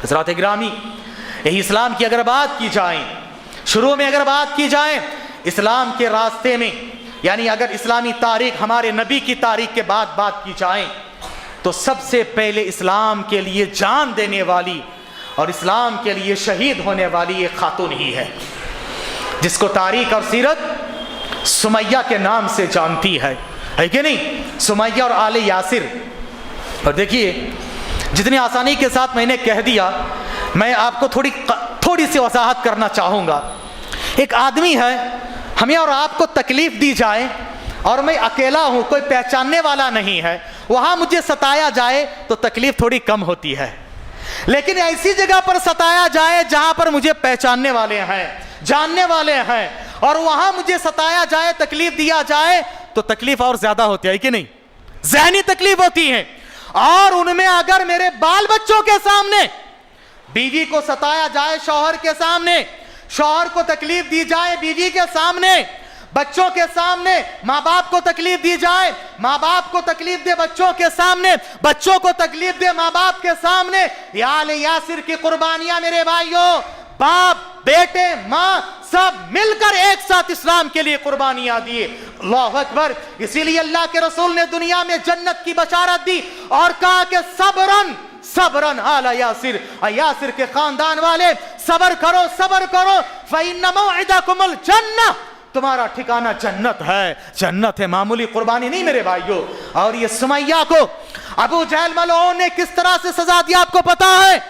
हज़रात गिरामी, यही इस्लाम की अगर बात की जाए, शुरू में अगर बात की जाए इस्लाम के रास्ते में, यानी अगर इस्लामी तारीख हमारे नबी की तारीख के बाद बात की जाए, तो सबसे पहले इस्लाम के लिए जान देने वाली और इस्लाम के लिए शहीद होने वाली एक खातून ही है, जिसको तारीख और सीरत सुमैया के नाम से जानती है कि नहीं? सुमैया और आले यासिर। और देखिए, जितनी आसानी के साथ मैंने कह दिया, मैं आपको थोड़ी सी वजाहत करना चाहूँगा। एक आदमी है, हमें और आपको तकलीफ दी जाए और मैं अकेला हूँ, कोई पहचानने वाला नहीं है, वहाँ मुझे सताया जाए तो तकलीफ थोड़ी कम होती है। लेकिन ऐसी जगह पर सताया जाए जहाँ पर मुझे पहचानने वाले हैं, जानने वाले हैं, और वहाँ मुझे सताया जाए, तकलीफ दिया जाए तो तकलीफ और ज़्यादा होती है कि नहीं? ज़हनी तकलीफ होती है। और उनमें अगर मेरे बाल बच्चों के सामने बीवी को सताया जाए, शौहर के सामने, शौहर को तकलीफ दी जाए बीवी के सामने, बच्चों के सामने माँ बाप को तकलीफ दी जाए, माँ बाप को तकलीफ दे बच्चों के सामने, बच्चों को तकलीफ दे माँ बाप के सामने, आले यासिर की कुर्बानियां मेरे भाइयों, बाप बेटे माँ सब मिलकर एक साथ इस्लाम के लिए कुर्बानियां दिए। अल्लाहु अकबर। इसीलिए अल्लाह के रसूल ने दुनिया में जन्नत की बशारत दी और कहा कि सब्रन सब्रन आला यासिर, यासिर के खानदान वाले सब्र करो, सब्र करो, फइन्ना मौइदकुमुल जन्नह, तुम्हारा ठिकाना जन्नत है, जन्नत है, मामूली कुर्बानी नहीं मेरे भाइयों। और ये सुमैया को अबू जहल मलऊन ने किस तरह से सजा दिया आपको पता है?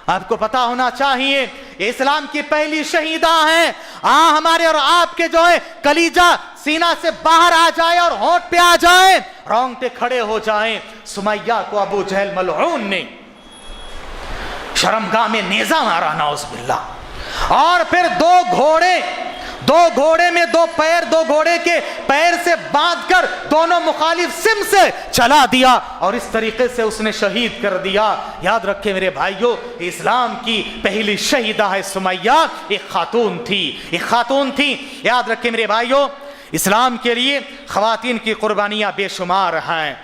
आपको पता होना चाहिए। इस्लाम की पहली शहीदा हैं। हमारे और आपके जो है कलीजा सीना से बाहर आ जाए और होंठ पे आ जाए, रोंगटे खड़े हो जाएं। सुमैया को अबू जहल मलऊन ने शर्मगाह में नेजा मारा, नाउज़ुबिल्लाह। और फिर दो घोड़े में दो घोड़े के पैर से बांधकर दोनों मुखालिफ सिम से चला दिया और इस तरीके से उसने शहीद कर दिया। याद रखें मेरे भाइयों, इस्लाम की पहली शहीदा है सुमैया, एक खातून थी। याद रखें मेरे भाइयों, इस्लाम के लिए ख़वातीन की कुर्बानियाँ बेशुमार हैं।